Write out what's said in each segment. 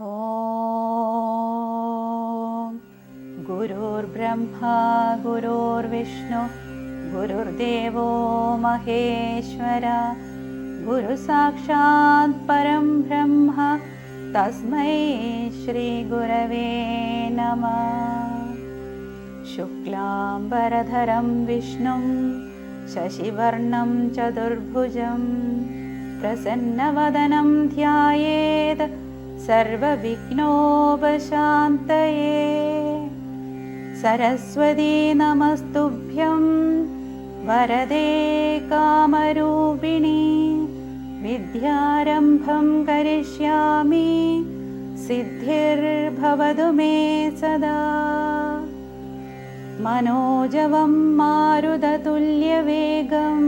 ഓം ഗുരുർബ്രഹ്മാ ഗുരുർവിഷ്ണു ഗുരുർദേവോ മഹേശ്വര ഗുരു സാക്ഷാത് പരം ബ്രഹ്മ തസ്മൈ ശ്രീ ഗുരവേ നമഃ. ശുക്ലാംബരധരം വിഷ്ണും ശശിവർണം ചതുർഭുജം പ്രസന്നവദനം ധ്യായേത് സർവവിഘ്നോപശാന്തയേ. സരസ്വതീ നമസ്തുഭ്യം വരദേ കാമരൂപിണി വിദ്യാരംഭം കരിഷ്യാമി സിദ്ധിർഭവതു മേ സദാ. മനോജവം മാരുതതുല്യവേഗം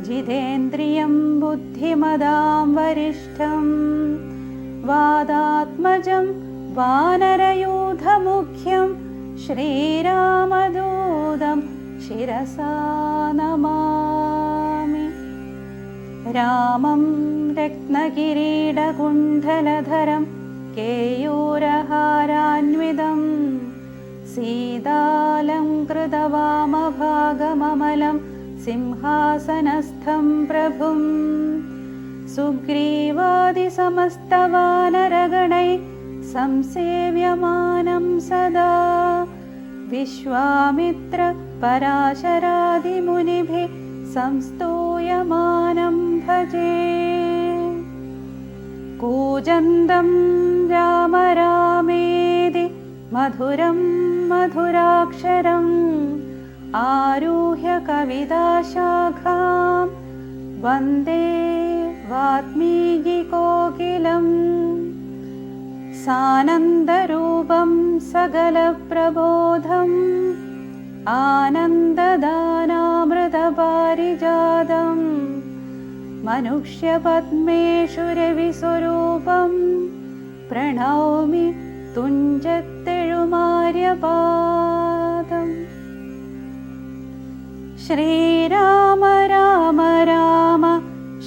ജിതേന്ദ്രിയം ബുദ്ധിമതാം വരിഷ്ഠം വാദാത്മജം വാനരയൂഥമുഖ്യം ശ്രീരാമദൂതം ശിരസാ നമാമി. രാമം രത്നകിരീടകുണ്ഡലധരം കേയൂരഹാരാന്വിതം സീതാലംകൃതവാമഭാഗമമലം സിംഹാസനസ്ഥം പ്രഭും സുഗ്രീവാദിസമസ്തവാനരഗണൈ സംസേവ്യമാനം സദാ വിശ്വാമിത്ര പരാശരാദിമുനിഭിः സംസ്തൂയമാനം ഭജേ. കൂജന്തം രാമ രാമേതി മധുരം മധുരാക്ഷരം ആരുഹ്യ കവിതാശാഖാം വന്ദേ വാത്മീകികോകിലം. സാനന്ദരൂപം സകലപ്രബോധം ആനന്ദദാനാമൃതപാരിജാതം മനുഷ്യപദ്മേഷു രവിസ്വരൂപം പ്രണൗമി തുഞ്ചത്തെഴുമാര്യപാദം. ശ്രീരാമ രാമ രാമ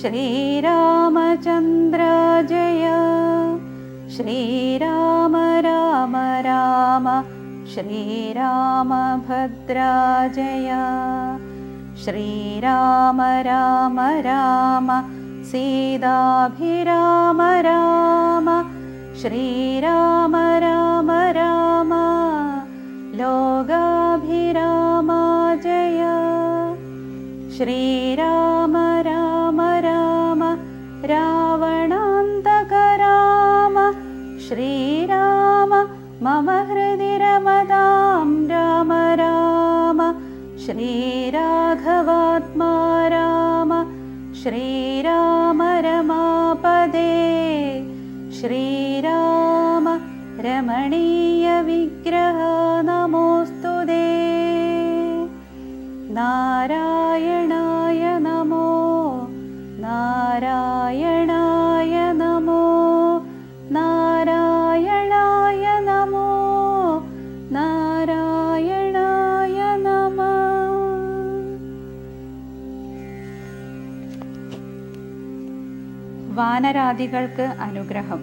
ശ്രീരാമചന്ദ്ര ജയ. ശ്രീരാമ രാമ രാമ ശ്രീരാമഭദ്ര ജയ. ശ്രീരാമ രാമ രാമ സീതാഭിരാമ രാമ. ശ്രീരാമ രാമ രാമ ലോകാഭിരാമ ജയ. ശ്രീരാമ രാമ രാമ രാവണാന്തക രാമ. ശ്രീരാമ മമ ഹൃദി രമതാം രാമ രാമ. ശ്രീരാഘവാത്മാ രാമ. ശ്രീരാമ രമാപദേ. ശ്രീരാമ രമണീയ വിഗ്രഹ നമോസ്തുതേ. നാരായണായ നമോ നാരായണായ നമോ നാരായണായ നമോ നാരായണായ നമഃ. വാനരാദികൾക്ക് അനുഗ്രഹം.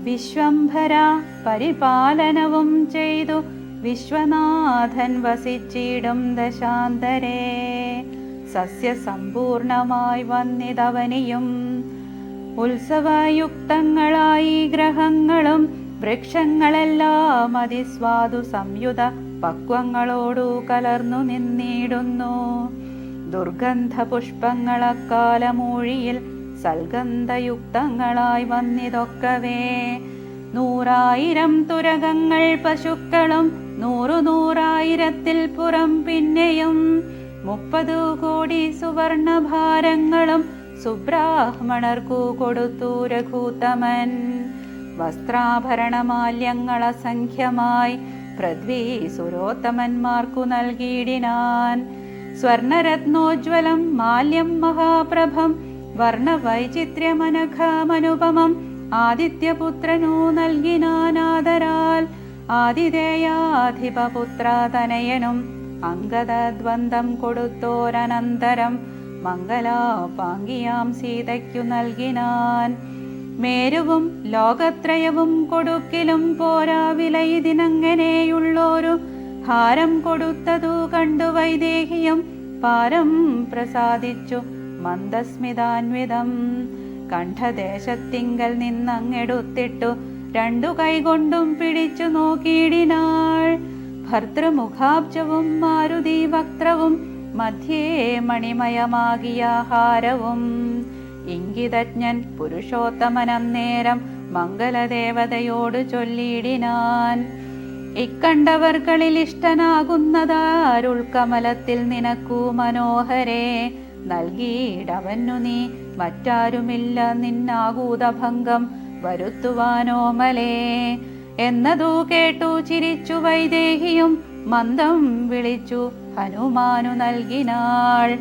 വിശ്വംഭര പരിപാലനവും ചെയ്തു വിശ്വനാഥൻ വസിച്ചിടും ദശാന്തരേ. സസ്യസമ്പൂർണമായി വന്നിതവനിയും ഉത്സവയുക്തങ്ങളായി ഗ്രഹങ്ങളും വൃക്ഷങ്ങളെല്ലാം അതിസ്വാദു സംയുത പക്വങ്ങളോടു കലർന്നു നിന്നിടുന്നു. ദുർഗന്ധ പുഷ്പങ്ങളക്കാലമൂഴിയിൽ സൽഗന്ധയുക്തങ്ങളായി വന്നിതൊക്കവേ. 100,000 തുരകങ്ങൾ പശുക്കളും 100,000 പുറം പിന്നെയും 30 കോടി സുവർണഭാരങ്ങളും സുബ്രാഹ്മണർക്കു കൊടുത്തു രഘൂത്തമൻ. വസ്ത്രാഭരണമാല്യങ്ങൾ അസംഖ്യമായി പൃഥ്വി സുരോത്തമന്മാർക്കു നൽകിയിടിനാൻ. സ്വർണരത്നോജ്വലം മാല്യം മഹാപ്രഭം വർണ്ണവൈചിത്ര്യമനഘമനുപമം ആദിത്യപുത്രനു നൽകിനാനാദരാൽ. ആതിഥേയാധിപപുത്രതനയനും അംഗദദ്വന്ദ്വം കൊടുത്തോരനന്തരം മംഗലാപാങ്കിയാം സീതയ്ക്കു നൽകിനാൻ. മേരുവും ലോകത്രയവും കൊടുക്കിലും പോരാ വില ഇതിനങ്ങനെയുള്ളൊരു ഹാരം കൊടുത്തതു കണ്ടു വൈദേഹിയും പാരം പ്രസാദിച്ചു മന്ദസ്മിതാന്വിതം. കണ്ഠദേശത്തിങ്കൽ നിന്നങ്ങെടുത്തിട്ടു രണ്ടു കൈകൊണ്ടും പിടിച്ചു നോക്കിയിടിനാൾ. ഭർതൃമുഖാബ്ജവും മാരുതി വക്ത്രവും മധ്യേ മണിമയമാകിയ ഹാരവും. ഇംഗിതജ്ഞൻ പുരുഷോത്തമനന്നേരം മംഗലദേവതയോട് ചൊല്ലിയിടിനാൻ, ഇക്കണ്ടവർകളിൽ ഇഷ്ടനാകുന്നതാരുൾക്കമലത്തിൽ നിനക്കു മനോഹരേ, നൽകിയിടവന്നു നീ മറ്റാരുമില്ല നിന്നാകൂതഭംഗം വരുത്തുവാനോമലേ. എന്നതു കേട്ടു ചിരിച്ചു വൈദേഹിയും മന്ദം വിളിച്ചു ഹനുമാനു നൽകിനാൾ.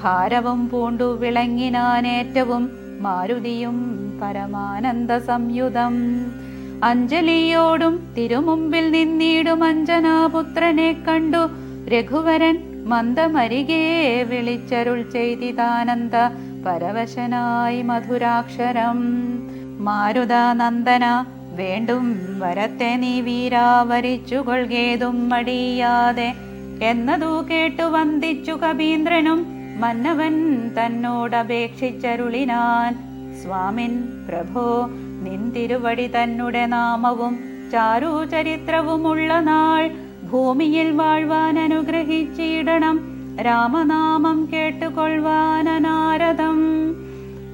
ഹാരവും പൂണ്ടു വിളങ്ങിനാനേറ്റവും മാരുതിയും പരമാനന്ദ സംയുതം. അഞ്ജലിയോടും തിരുമുമ്പിൽ നിന്നിടും അഞ്ജനാപുത്രനെ കണ്ടു രഘുവരൻ മന്ദമരികെ വിളിച്ചരുൾ ചെയ്തിതാനന്ദ പരവശനായി മധുരാക്ഷരം. മാരുതാനന്ദന, വേണ്ടും വരത്തെ നീ വീരാ വരിച്ചുകൊള്ളുകേതും മടിയാതെ. എന്നതു കേട്ടു വന്ദിച്ചു കപീന്ദ്രനും മന്നവൻ തന്നോടപേക്ഷിച്ചരുളിനാൻ, സ്വാമിൻ പ്രഭോ, നിൻ തിരുവടി തന്നുടെ നാമവും ചാരുചരിത്രവുമുള്ള നാൾ ഭൂമിയിൽ വാഴ്വാൻ അനുഗ്രഹിച്ചിടണം. രാമനാമം കേട്ടുകൊള്ളുവാനാരദം.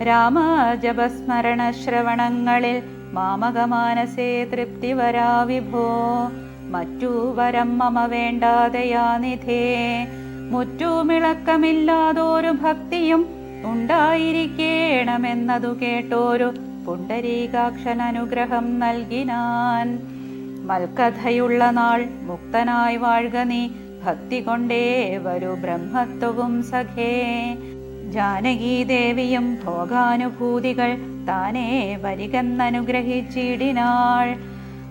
രാമജപസ്മരണ ശ്രവണങ്ങളിൽ മാമകമാനസേ തൃപ്തി വരാ വിഭോ. മറ്റു വരം മമ വേണ്ടാതെയാനിധേ. മുറ്റുമിളക്കമില്ലാതൊരു ഭക്തിയും ഉണ്ടായിരിക്കേണമെന്നതു കേട്ടോരു പുണ്ടരീകാക്ഷൻ അനുഗ്രഹം നൽകിനാൻ. മൽക്കഥയുള്ള നാൾ മുക്തനായി വാഴ്ക നീ, ഭക്തി കൊണ്ടേ വരു ബ്രഹ്മത്വവും സഖേ. ജാനകീദേവിയും ഭോഗാനുഭൂതികൾ താനേ വരികെന്നനുഗ്രഹിച്ചിടിനാൾ.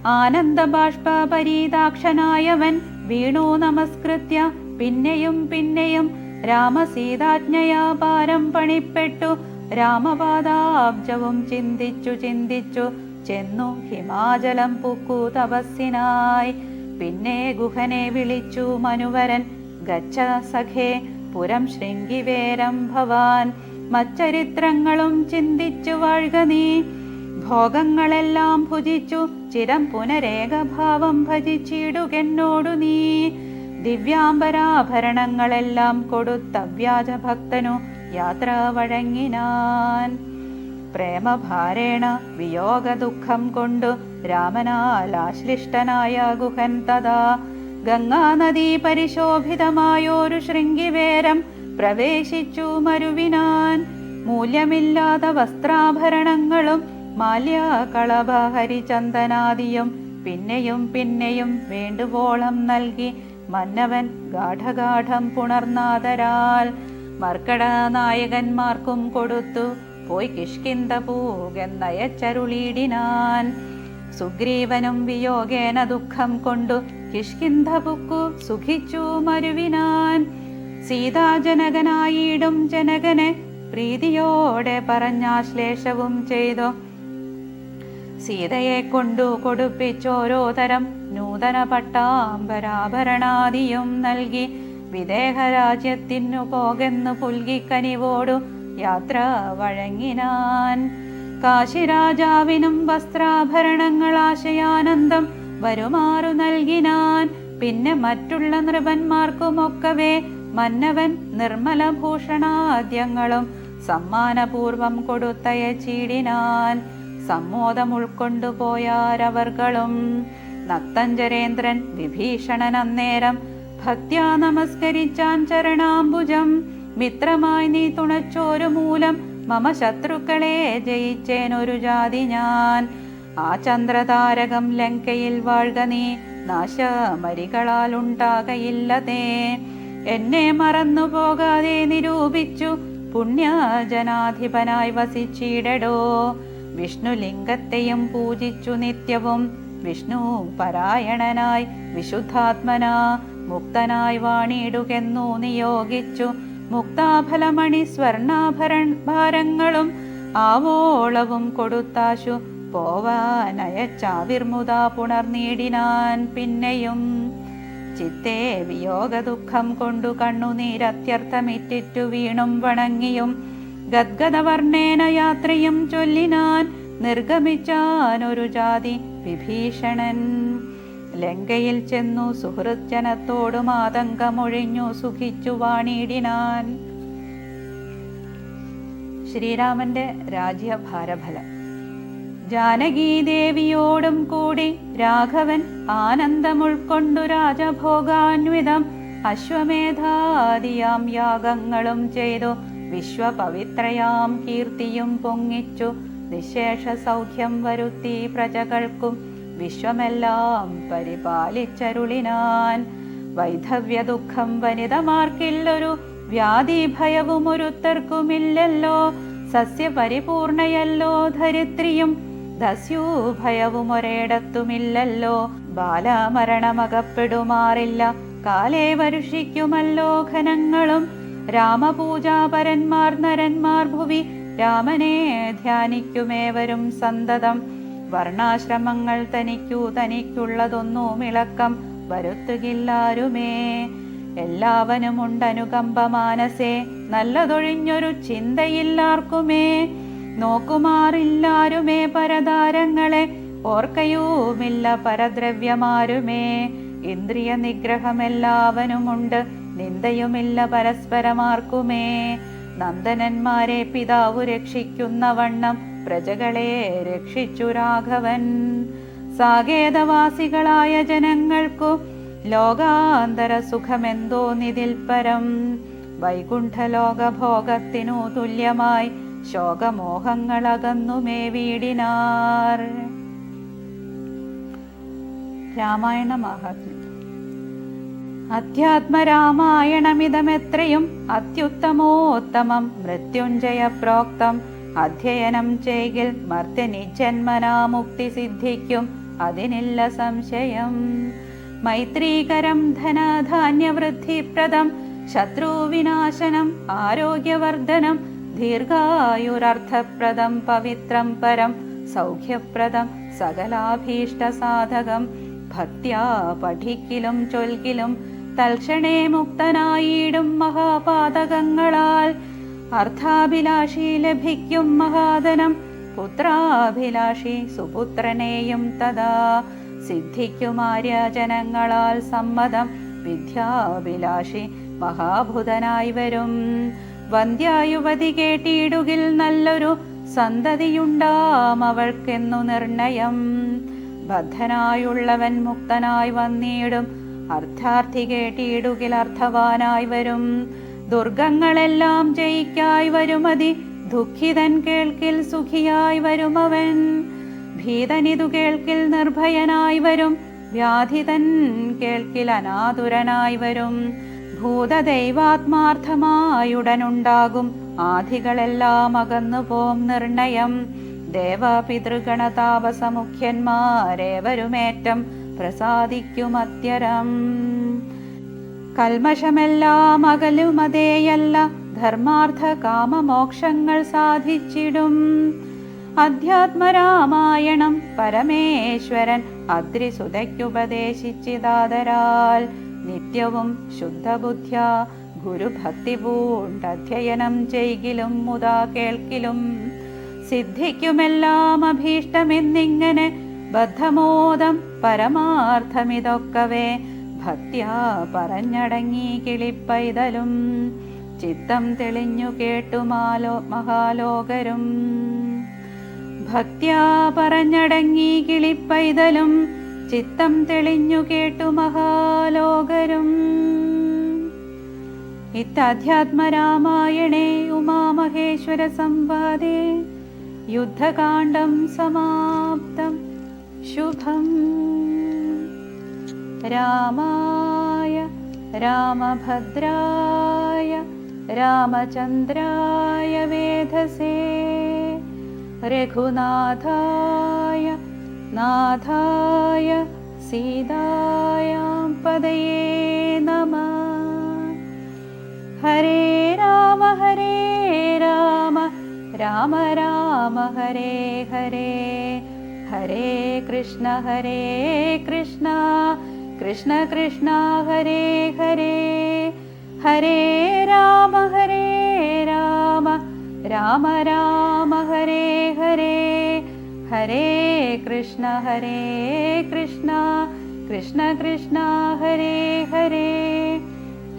ആനന്ദബാഷ്പരീതാക്ഷനായവൻ വീണു നമസ്കൃത്യ പിന്നെയും പിന്നെയും രാമസീതാജ്ഞയാ പാരം പണിപ്പെട്ടു. രാമപാദാബ്ജവും ചിന്തിച്ചു ചിന്തിച്ചു ചെന്നു ഹിമാചലം പൂക്കു തപസ്സിനായി. പിന്നെ ഗുഹനെ വിളിച്ചു മനുവരൻ, ഗച്ഛ സഖേ പുരം ശൃംഗിവേരം ഭവാൻ. മച്ചരിത്രങ്ങളും ചിന്തിച്ചു വാഴ്ക നീ. ഭോഗങ്ങളെല്ലാം ഭുജിച്ചു ചിരം പുനരേകഭാവം ഭജിച്ചിടുകെന്നോടു നീ. ദിവ്യാംബരാഭരണങ്ങളെല്ലാം കൊടുത്ത വ്യാജഭക്തനു യാത്ര വഴങ്ങിനാൻ. പ്രേമഭാരേണ വിയോഗ ദുഃഖം കൊണ്ടു രാമനാലാശ്ലിഷ്ടനായ ഗുഹൻ തഥാ ഗംഗാനദീ പരിശോഭിതമായോരു ശൃംഗിവേരം പ്രവേശിച്ചു മരുവിനാൻ. മൂല്യമില്ലാത്ത വസ്ത്രാഭരണങ്ങളും മാല്യകളഭ ഹരിചന്ദനാദിയും പിന്നെയും പിന്നെയും വേണ്ടുവോളം നൽകി മന്നവൻ ഗാഠഗാഠം പുണർനാദരാൽ മർക്കടനായകന്മാർക്കും കൊടുത്തു പോയി കിഷ്കിന്ത പൂകെന്നയച്ചരുളിയിടിനാൻ. സുഗ്രീവനും വിയോഗേന ദുഃഖം കൊണ്ടു കിഷ്കിന്ധ പുക്കു സുഖിച്ചു മരുവിനാൻ. സീതാജനകനായിടും ജനകനെ പ്രീതിയോടെ പറഞ്ഞാശ്ലേഷവും ചെയ്തു. സീതയെ കൊണ്ടു കൊടുപ്പിച്ചോരോ തരം നൂതന പട്ടാംബരാഭരണാദിയും നൽകി വിദേഹരാജ്യത്തിനു പോകെന്നു പുൽകിക്കനിവോടു യാത്ര വഴങ്ങിനാൻ. കാശിരാജാവിനും വസ്ത്രാഭരണങ്ങളാശയാനന്ദം വരുമാറു നൽകിനാൻ. പിന്നെ മറ്റുള്ള നൃപന്മാർക്കുമൊക്കവേ മന്നവൻ നിർമ്മലഭൂഷണാദ്യങ്ങളും സമ്മാനപൂർവം കൊടുത്തയച്ചിടിനാൻ. സമ്മോദം ഉൾക്കൊണ്ടുപോയാരവർകളും. നക്തഞ്ചരേന്ദ്രൻ വിഭീഷണൻ അന്നേരം ഭക്ത്യാ നമസ്കരിച്ചാൻ ചരണാംബുജം. മിത്രമായി നീ തുണച്ചോരു മൂലം മമ ശത്രുക്കളെ ജയിച്ചേനൊരു ജാതി ഞാൻ. ആ ചന്ദ്രതാരകം ലങ്കയിൽ വാഴ്ക നീ, നാശമരികളാൽ ഉണ്ടാകയില്ലതേ. എന്നെ മറന്നു പോകാതെ നിരൂപിച്ചു പുണ്യജനാധിപനായി വസിച്ചിടടോ. വിഷ്ണുലിംഗത്തെയും പൂജിച്ചു നിത്യവും വിഷ്ണു പരായണനായി വിശുദ്ധാത്മനാ മുക്തനായി വാണിടുകെന്നു നിയോഗിച്ചു. മുക്താഫലമണി സ്വർണാഭരണഭാരങ്ങളും ആവോളവും കൊടുത്താശു പോവാനയച്ചാവിർമുത പുണർനീടിനാൻ പിന്നെയും. ചിത്തേ വിയോഗ ദുഃഖം കൊണ്ടു കണ്ണുനീരത്യർത്ഥമിറ്റിറ്റു വീണും വണങ്ങിയും ഗദ്ഗദവർണ്ണേന യാത്രയും ചൊല്ലിനാൻ നിർഗമിച്ചാനൊരു ജാതി വിഭീഷണൻ. ലങ്കയിൽ ചെന്നു സുഹൃജ്ജനത്തോടും ആതങ്കമൊഴിഞ്ഞു സുഖിച്ചു വാണിടിനാൻ. ശ്രീരാമന്റെ രാജ്യഭാരഫലം. ജാനകീദേവിയോടും കൂടി രാഘവൻ ആനന്ദമുൾക്കൊണ്ടു രാജഭോഗാന്വിതം അശ്വമേധാദിയാം യാഗങ്ങളും ചെയ്തു വിശ്വപവിത്രയാം കീർത്തിയും പൊങ്ങിച്ചു നിശേഷ സൗഖ്യം വരുത്തി പ്രജകൾക്കും വിശ്വമെല്ലാം പരിപാലിച്ചരുളിനാൻ. വൈധവ്യ ദുഃഖം വനിതമാർക്കില്ലൊരു വ്യാധി ഭയവും ഒരുത്തർക്കുമില്ലല്ലോ. സസ്യപരിപൂർണയല്ലോ ധരിത്രിയും ദസ്യൂഭയവും ഒരേടത്തുമില്ലല്ലോ. ബാലമരണമകപ്പെടുമാറില്ല കാലേ വരുഷിക്കുമല്ലോ ഘനങ്ങളും. രാമപൂജാപരന്മാർ നരന്മാർ ഭുവി രാമനെ ധ്യാനിക്കുമേവരും സന്തതം. വർണ്ണാശ്രമങ്ങൾ തനിക്കുള്ളതൊന്നും ഇളക്കം വരുത്തുകില്ലാരുമേ. എല്ലാവനുമുണ്ടനുകമ്പ മാനസേ നല്ലതൊഴിഞ്ഞൊരു ചിന്തയില്ലാർക്കുമേ. നോക്കുമാറില്ലാരുമേ പരതാരങ്ങളെ ഓർക്കയുമില്ല പരദ്രവ്യമാരുമേ. ഇന്ദ്രിയ നിഗ്രഹമെല്ലാവനുമുണ്ട് നിന്ദയുമില്ല പരസ്പരമാർക്കുമേ. നന്ദനന്മാരെ പിതാവു രക്ഷിക്കുന്ന വണ്ണം പ്രജകളെ രക്ഷിച്ചു രാഘവൻ. സാകേതവാസികളായ ജനങ്ങൾക്കു ലോകാന്തര സുഖമെന്തോ നിതിൽ പരം. വൈകുണ്ഠലോകഭോഗത്തിനു തുല്യമായി ശോകമോഹങ്ങളകന്നുമേ വീടിനാർ. രാമായണ മാഹാത്മ്യം. അധ്യാത്മരാമായണമിതമെത്രയും അത്യുത്തമോത്തമം മൃത്യുഞ്ജയ പ്രോക്തം. അധ്യയനം ചെയ്കിൽ മർത്യനിജന്മനാ മുക്തി സിദ്ധിക്കും അതിനില്ല സംശയം. മൈത്രീകരം ധനധാന്യവൃദ്ധിപ്രദം ശത്രുവിനാശനം ആരോഗ്യവർദ്ധനം. ദീർഘായുരർത്ഥപ്രദം പവിത്രം പരം സൗഖ്യപ്രദം സകലാഭീഷ്ടസാധകം. ഭക്ത്യാ പഠിക്കിലും ചൊൽകിലും തൽക്ഷണേ മുക്തനായിടും മഹാപാതകങ്ങളാൽ. അർത്ഥാഭിലാഷി ലഭിക്കും മഹാധനം പുത്രാഭിലാഷി സുപുത്രനെയും തഥാ. സിദ്ധിക്കുമാര്യജനങ്ങളാൽ സമ്മതം വിദ്യാഭിലാഷി മഹാഭുതനായി വരും. വന്ധ്യായുവതി കേട്ടിടുകിൽ നല്ലൊരു സന്തതിയുണ്ടാം അവൾക്കെന്നു നിർണയം. ബദ്ധനായുള്ളവൻ മുക്തനായി വന്നിടും അർത്ഥാർത്ഥി കേട്ടിടുകിൽ അർത്ഥവാനായി വരും. ദുർഗങ്ങളെല്ലാം ജയിക്കായി വരുമതി ദുഃഖിതൻ കേൾക്കിൽ സുഖിയായി വരുമവൻ. ഭീതനിതു കേൾക്കിൽ നിർഭയനായി വരും വ്യാധിതൻ കേൾക്കിൽ അനാതുരനായി വരും. ഭൂതദൈവാത്മാർത്ഥമായുടനുണ്ടാകും ആധികളെല്ലാം അകന്നുപോം നിർണയം. ദേവപിതൃഗണതാപസമുഖ്യന്മാരേവരുമേറ്റം പ്രസാദിക്കുമത്യരം. കൽമഷമെല്ലാം അകലുമതേയല്ല ധർമാർത്ഥ കാമമോക്ഷങ്ങൾ സാധിച്ചിടും. അധ്യാത്മരാമായണം പരമേശ്വരൻ അദ്രിസുതയ്ക്കുപദേശിച്ചിതാദരാൽ. നിത്യവും ശുദ്ധബുദ്ധ്യാ ഗുരുഭക്തി പൂണ്ടധ്യയനം ചെയ്കിലും മുതാ കേൾക്കിലും സിദ്ധിക്കുമെല്ലാം അഭീഷ്ടമെന്നിങ്ങനെ ബദ്ധമോദം പരമാർത്ഥമിതൊക്കവേ. ഭക്ത്യാ പറഞ്ഞടങ്ങി കിളിപ്പൈതലും ചിത്തം തെളിഞ്ഞു കേട്ടു മഹാലോകരും. ഭക്ത്യാ പറഞ്ഞടങ്ങി കിളിപ്പൈതലും ചിത്തം തെളിഞ്ഞു കേട്ടു മഹാലോകരും. ഇത്തധ്യാത്മരാമായണേ ഉമാമഹേശ്വര സംവാദേ യുദ്ധകാണ്ഡം സമാപ്തം. ശുഭം. രാമായ രാമഭദ്രായ രാമചന്ദ്രായ വേധസേ രഘുനാഥായ നാഥായ സീതായാം പദയേ നമഃ. ഹരേ രാമ രാമ രാമ രാമ ഹരേ ഹരേ ഹരേ കൃഷ്ണ കൃഷ്ണ കൃഷ്ണ ഹരേ ഹരേ ഹരേ രാമ രാമ രാമ ഹരേ ഹരേ ഹരേ കൃഷ്ണ കൃഷ്ണ കൃഷ്ണ ഹരേ ഹരേ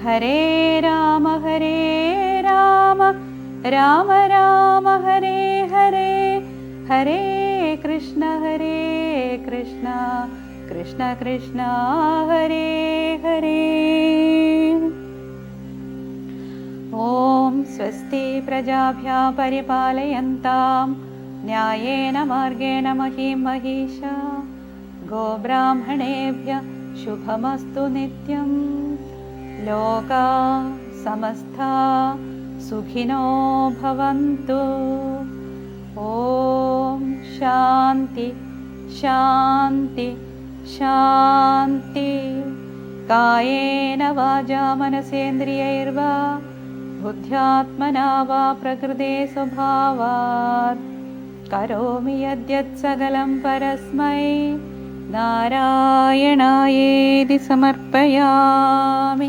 ഹരേ രാമ രാമ രാമ ഹരേ ഹരേ ഹരേ കൃഷ്ണ കൃഷ്ണ കൃഷ്ണ ഹരേ ഹരേ. ഓം സ്വസ്തി പ്രജാഭ്യഃ പരിപാലയന്താം ന്യായേന മാർഗേണ മഹീം മഹീഷാ ഗോബ്രാഹ്മണേഭ്യഃ ശുഭമസ്തു നിത്യം. ലോകാ സമസ്താ സുഖിനോ ഭവന്തു. ഓം ശാന്തി ശാന്തി ശാന്തി. കായേന വാചാ മനസേന്ദ്രിയൈർവാ ബുദ്ധ്യാത്മനാ വാ പ്രകൃതേ സ്വഭാവാത് കരോമി യദ്യത് സകലം പരസ്മൈ നാരായണായേതി സമർപ്പയാമി.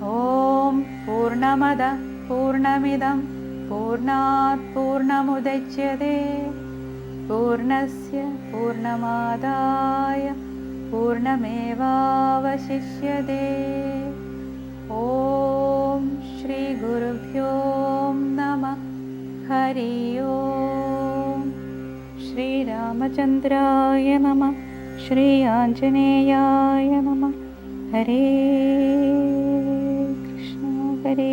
ഓം പൂർണ്ണമദ പൂർണ്ണമിദം പൂർണ്ണാത് പൂർണ്ണമുദച്യതേ പൂർണ്ണസ്യ പൂർണ്ണമാദായ പൂർണ്ണമേവാവശിഷ്യതേ. ഓം ശ്രീ ഗുരുഭ്യോ നമഃ. ഹരി ഓം. ശ്രീരാമചന്ദ്രായ നമഃ. ശ്രീ ആഞ്ജനേയായ നമഃ. ഹരേ കൃഷ്ണ ഹരേ